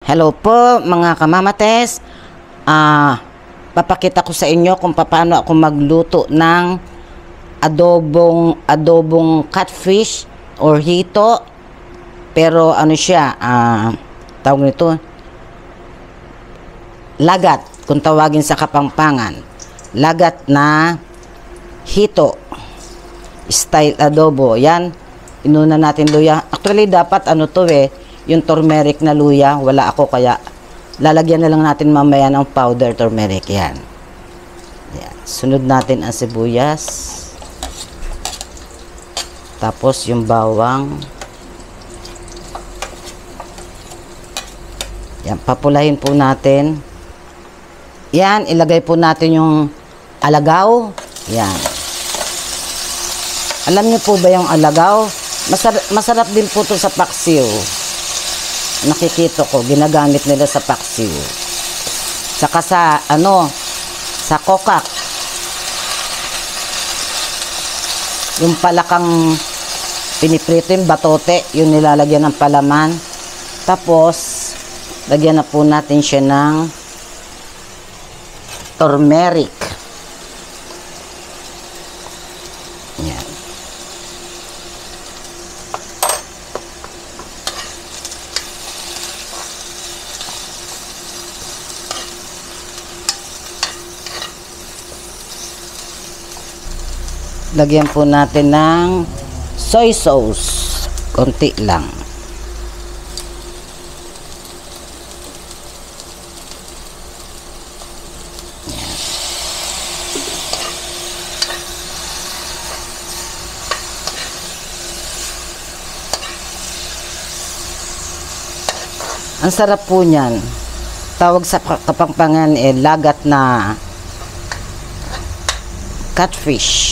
Hello po mga kamamates. Papakita ko sa inyo kung paano ako magluto ng adobong catfish or hito. Pero ano siya, tawag nito, lagat, kung tawagin sa Kapampangan. Lagat na hito style adobo. Yan, inuna natin luya. Actually dapat ano to yung turmeric na luya, wala ako kaya lalagyan na lang natin mamaya ng powder turmeric. Yan. Yan. Sunod natin ang sibuyas. Tapos yung bawang. Yan, papulahin po natin. Yan, ilagay po natin yung alagaw. Yan. Alam niyo po ba yung alagaw? Masarap din po to sa paksiw. Nakikita ko, ginagamit nila sa paksiw. Saka sa, sa kokak. Yung palakang piniprito, yung batote, yung nilalagyan ng palaman. Tapos, lagyan na po natin siya ng turmeric. Yan. Lagyan po natin ng soy sauce. Konti lang. Yan. Ang sarap po niyan. Tawag sa Kapampangan lagat na catfish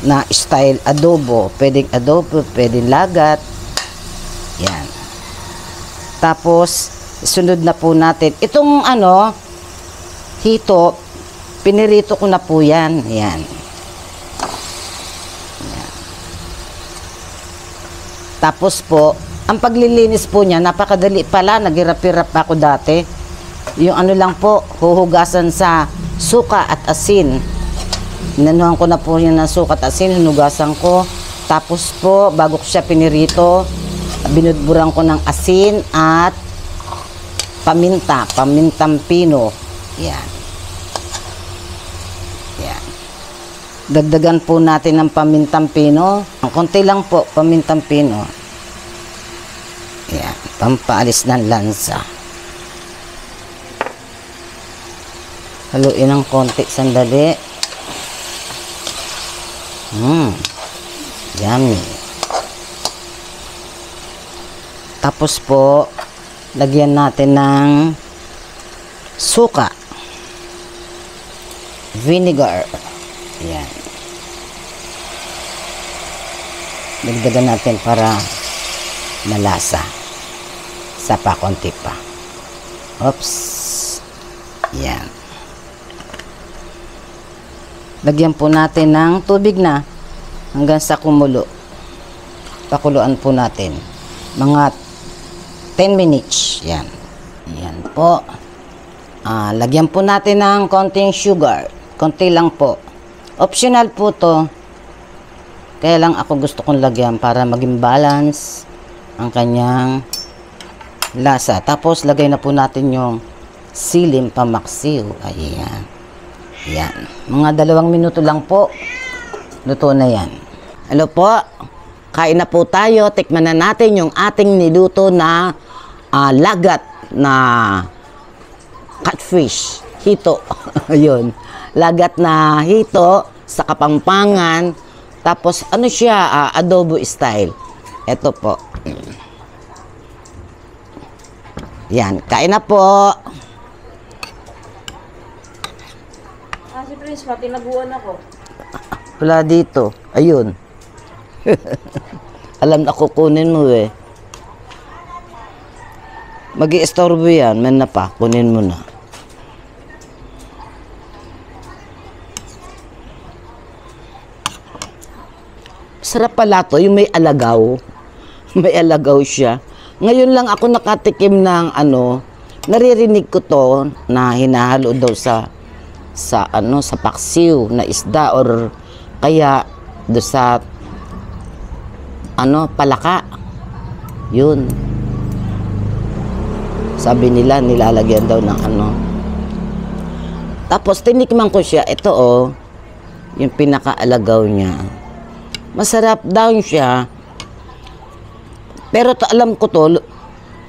na style adobo. Pwedeng adobo, pwedeng lagat. Yan. Tapos, sunod na po natin. Itong hito, pinirito ko na po yan. Yan. Yan. Tapos po, ang paglilinis po niya, napakadali pala. Naghirap-hirap ako dati. Yung lang po, huhugasan sa suka at asin. Inanuhan ko na po yun ng sukat asin, hinugasan ko. Tapos po, bago ko siya pinirito, binudburan ko ng asin at pamintang pino. Yan. Yan. Dagdagan po natin ng pamintang pino. Ang konti lang po, pamintang pino. Yan. Pampaalis ng lansa. Haluin ng konti, sandali. Yummy. Tapos po, lagyan natin ng suka. Vinegar. Yan. Dagdagan natin para malasa. Sa pa, konti pa. Oops. Yan. Lagyan po natin ng tubig na hanggang sa kumulo. Pakuluan po natin. Mga 10 minutes. Yan. Yan po. Lagyan po natin ng konting sugar. Konti lang po. Optional po to. Kaya lang ako gusto kong lagyan para maging balance ang kanyang lasa. Tapos lagay na po natin yung siling pamaksiw. Ayan. Yan. Mga 2 minuto lang po. Luto na yan. Hello po. Kain na po tayo. Tikman na natin yung ating niluto na lagat na catfish. Hito. Ayun. Lagat na hito sa Kapampangan. Tapos ano siya? Adobo style. Ito po. Yan. Kain na po. Si Prince, matinaguan ako. Wala dito. Ayun. Alam na kukunin mo Mag-i-estorbo yan. Man na pa. Kunin mo na. Sarap pala to. Yung may alagaw. May alagaw siya. Ngayon lang ako nakatikim ng ano, naririnig ko to na hinahalo daw sa paksiw na isda or kaya do sa palaka. Yun. Sabi nila nilalagyan daw ng ano. Tapos tinikman ko siya, ito yung pinakaalagaw niya. Masarap daw siya. Pero alam ko to,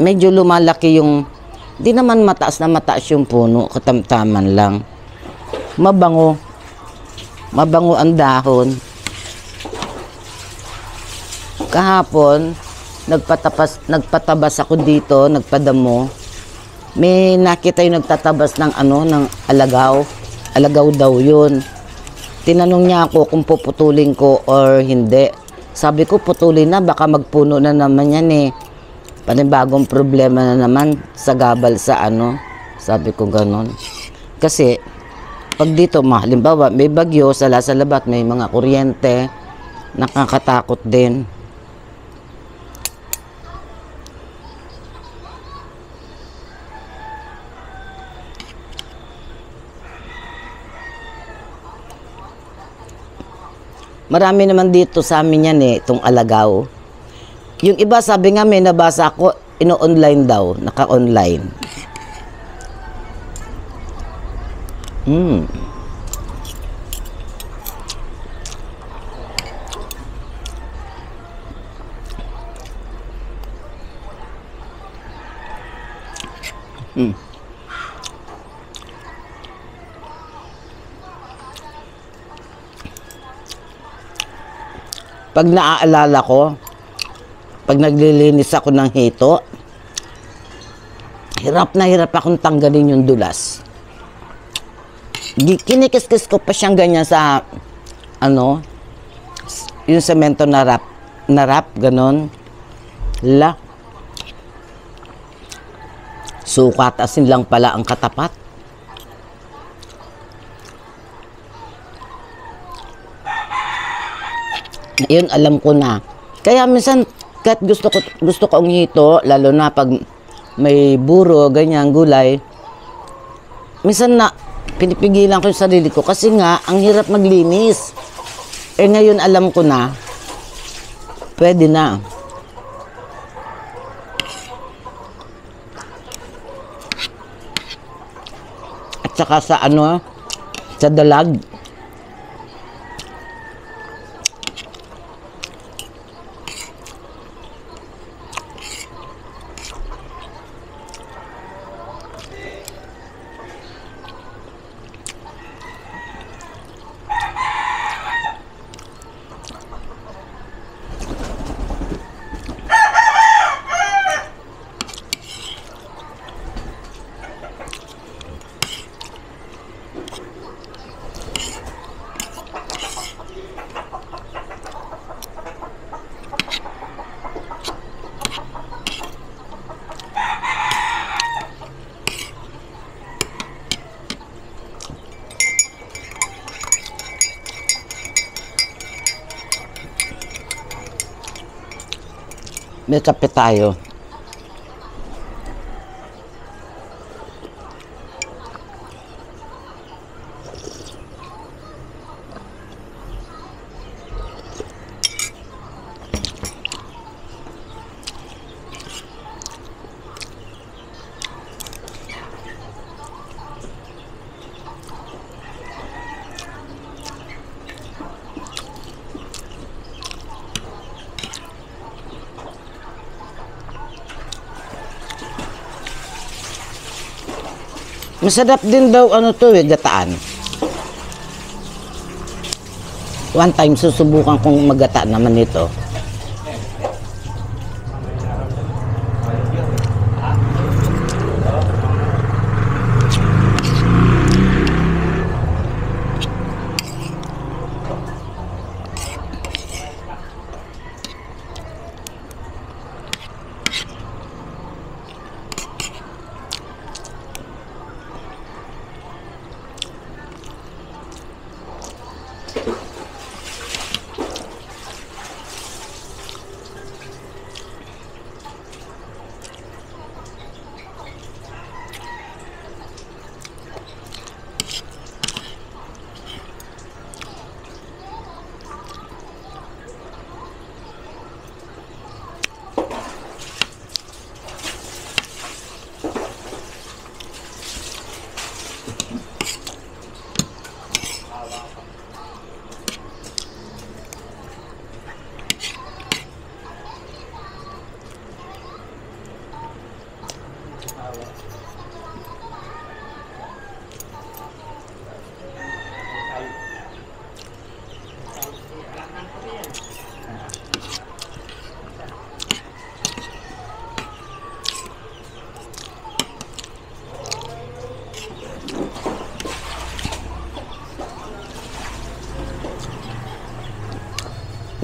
medyo lumalaki yung, di naman mataas na mataas yung puno, katamtaman lang. Mabango. Mabango ang dahon. Kahapon, nagpatabas ako dito, nagpadamo. May nakita yung nagtatabas ng ng alagaw. Alagaw daw yun. Tinanong niya ako kung puputulin ko or hindi. Sabi ko, putulin na, baka magpuno na naman yan eh. Panibagong problema na naman sa gabal sa Sabi ko ganon. Kasi, pag dito, halimbawa, may bagyo, salabat, may mga kuryente, nakakatakot din. Marami naman dito sa amin yan itong alagaw. Yung iba sabi nga may nabasa ako, ino-online daw, naka-online. Pag naaalala ko, pag naglilinis ako ng hito, hirap na hirap akong tanggalin yung dulas. Kinikis-kis ko pa siyang ganyan sa, yung semento na wrap, ganon. Sukat, asin lang pala ang katapat. Ngayon, alam ko na. Kaya minsan, kahit gusto ko ang hito, lalo na pag may buro, ganyan, gulay, minsan na, pinipigilan ko yung sarili ko kasi nga, ang hirap maglinis. Ngayon, alam ko na, pwede na. At saka sa sa dalag. May kape tayo. Masarap din daw gataan. One time susubukan kong maggata naman ito.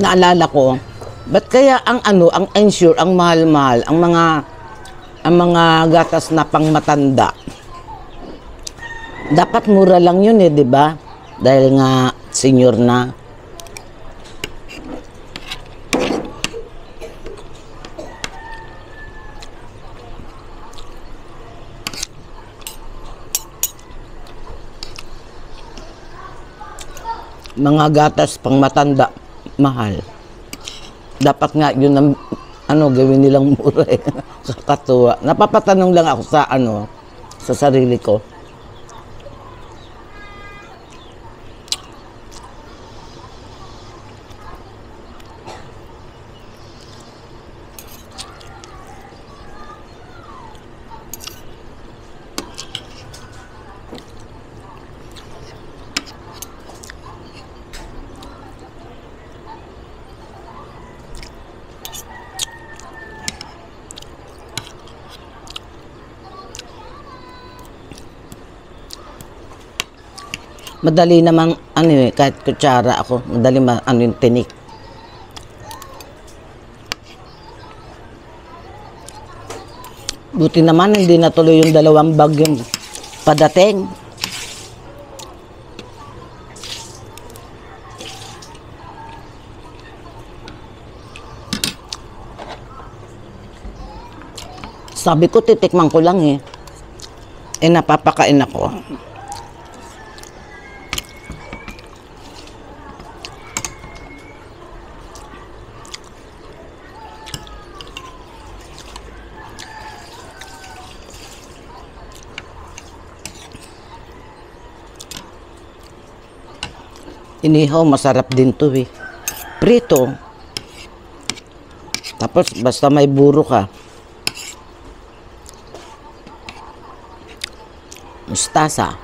naalala ko, ba't kaya ang ang Ensure, ang mahal-mahal, ang mga gatas na pangmatanda. Dapat mura lang yun eh, di ba? Dahil nga senior na. Mga gatas pang matanda, mahal. Dapat nga yun ang gawin nilang mura eh. Kakatuwa. Napapatanong lang ako sa sarili ko. Madali namang kahit kutsara ako, madali yung tinik. Buti naman hindi natuloy yung 2 bag yung padating. Sabi ko titikman ko lang eh. Napapakain ako. Inihaw, masarap din to eh. Prito. Tapos, basta may buro ka. Mustasa.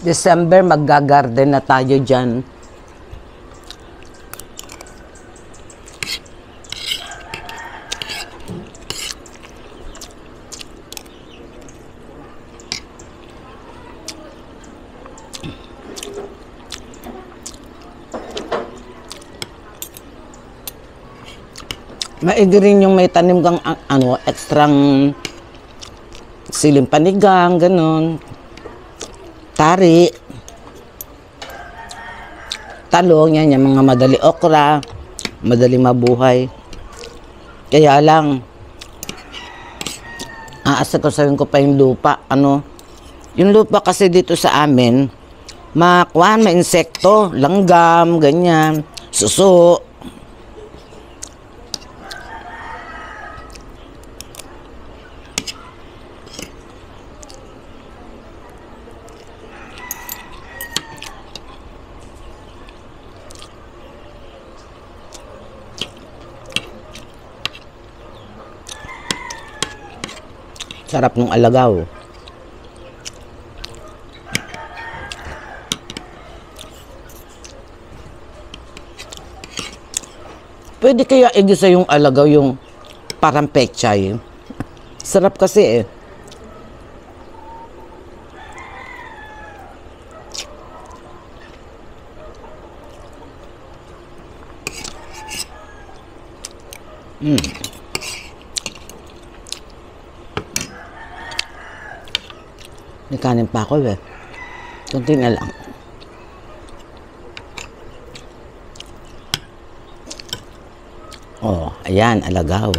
December, magga-garden na tayo dyan. Maigi rin yung may tanim kang ekstrang siling panigang, ganun. Tari. Talong, yan, yung mga madali okra, madali mabuhay. Kaya lang, aasagosahin ko pa yung lupa. Yung lupa kasi dito sa amin, may insekto, langgam, ganyan, suso. Sarap ng alagaw. Pwede kaya igisa yung alagaw yung parang pechay. Sarap kasi eh. May kanin pa ako eh. Kunti na lang. Oh, ayan, alagaw.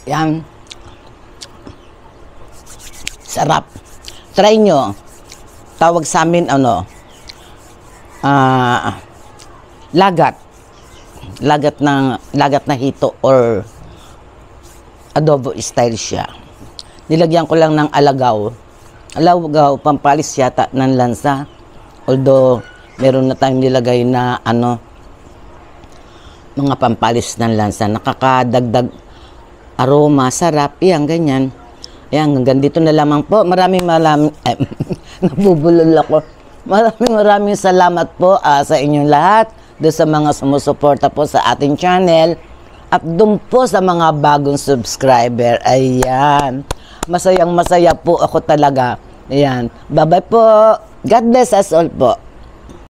Yan. Sarap. Try nyo. Tawag sa amin, lagat. Lagat na hito or adobo style siya. Nilagyan ko lang ng alagaw. Alagaw, pampalis yata ng lansa. Although, meron na tayong nilagay na mga pampalis ng lansa. Nakakadagdag aroma, sarap, yan, ganyan. Yan, hanggang dito na lamang po. Maraming, nabubulol ako. Maraming salamat po sa inyong lahat, doon sa mga sumusuporta po sa ating channel, at doon po sa mga bagong subscriber. Ayan. Masayang masaya po ako talaga. Ayan. Bye-bye po. God bless us all po.